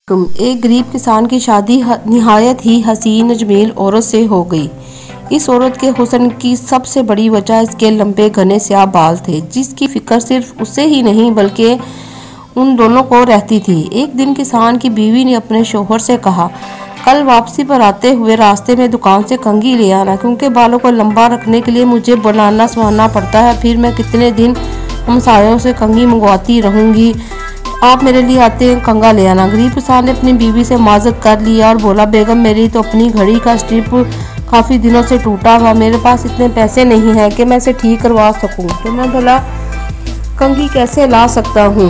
एक गरीब किसान की शादी निहायत ही हसीन जमील औरत से हो गई। इस औरत के हुस्न की सबसे बड़ी वजह इसके लंबे घने स्याह बाल थे, जिसकी फिक्र सिर्फ उसे ही नहीं बल्कि उन दोनों को रहती थी। एक दिन किसान की बीवी ने अपने शौहर से कहा, कल वापसी पर आते हुए रास्ते में दुकान से कंघी ले आना, क्योंकि बालों को लंबा रखने के लिए मुझे बनाना संवारना पड़ता है। फिर मैं कितने दिन हमसायों से कंघी मंगवाती रहूंगी। आप मेरे लिए आते हैं कंघा ले आना। गरीब किसान ने अपनी बीवी से माजत कर लिया और बोला, बेगम मेरी तो अपनी घड़ी का स्ट्रिप काफ़ी दिनों से टूटा हुआ, मेरे पास इतने पैसे नहीं हैं कि मैं इसे ठीक करवा सकूं, तो मैं भला कंघी कैसे ला सकता हूं।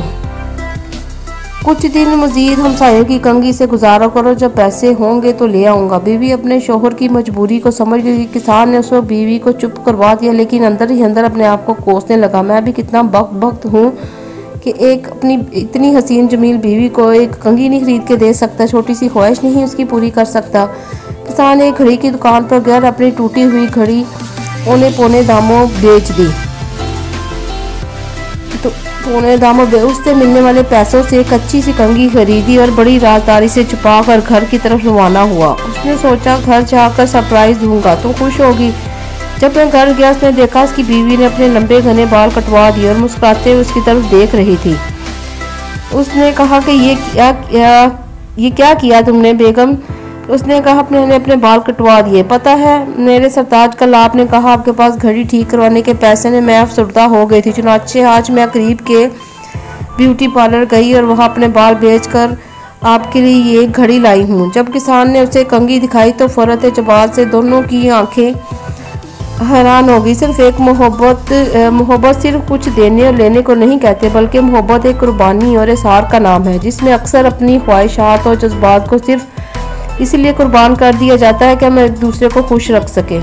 कुछ दिन मजीद हमसायों की कंघी से गुजारा करो, जब पैसे होंगे तो ले आऊँगा। बीवी अपने शौहर की मजबूरी को समझ गई। किसान ने उसको बीवी को चुप करवा दिया, लेकिन अंदर ही अंदर अपने आप को कोसने लगा, मैं भी कितना वक्त हूँ कि एक अपनी इतनी हसीन जमील बीवी को एक कंघी नहीं खरीद के दे सकता, छोटी सी ख्वाहिश नहीं उसकी पूरी कर सकता। किसान एक घड़ी की दुकान पर गया, अपनी टूटी हुई घड़ी औने पौने दामों बेच दी। तो पौने दामों उससे मिलने वाले पैसों से एक अच्छी सी कंघी खरीदी और बड़ी राजदारी से छुपा कर घर की तरफ रवाना हुआ। उसने सोचा घर जाकर सरप्राइज दूंगा तो खुश होगी। जब मैं घर गया, उसने देखा उसकी बीवी ने अपने लंबे घने बाल कटवा दिए और मुस्कुराते हुए उसकी तरफ देख रही थी। उसने कहा कि ये क्या किया तुमने बेगम? उसने कहा, मैंने अपने बाल कटवा दिए। पता है मेरे सरताज, कल आपने कहा आपके पास घड़ी ठीक करवाने के पैसे ने मैं अफसरदा हो गई थी, चुनाचे आज मैं करीब के ब्यूटी पार्लर गई और वहाँ अपने बाल बेच कर आपके लिए ये घड़ी लाई हूँ। जब किसान ने उसे कंघी दिखाई तो फौरत जवाब से दोनों की आंखें हैरान होगी। सिर्फ एक मोहब्बत सिर्फ कुछ देने और लेने को नहीं कहते, बल्कि मोहब्बत एक कुर्बानी और इज़हार का नाम है, जिसमें अक्सर अपनी ख्वाहिशात और जज्बात को सिर्फ इसलिए कुर्बान कर दिया जाता है कि हम एक दूसरे को खुश रख सकें।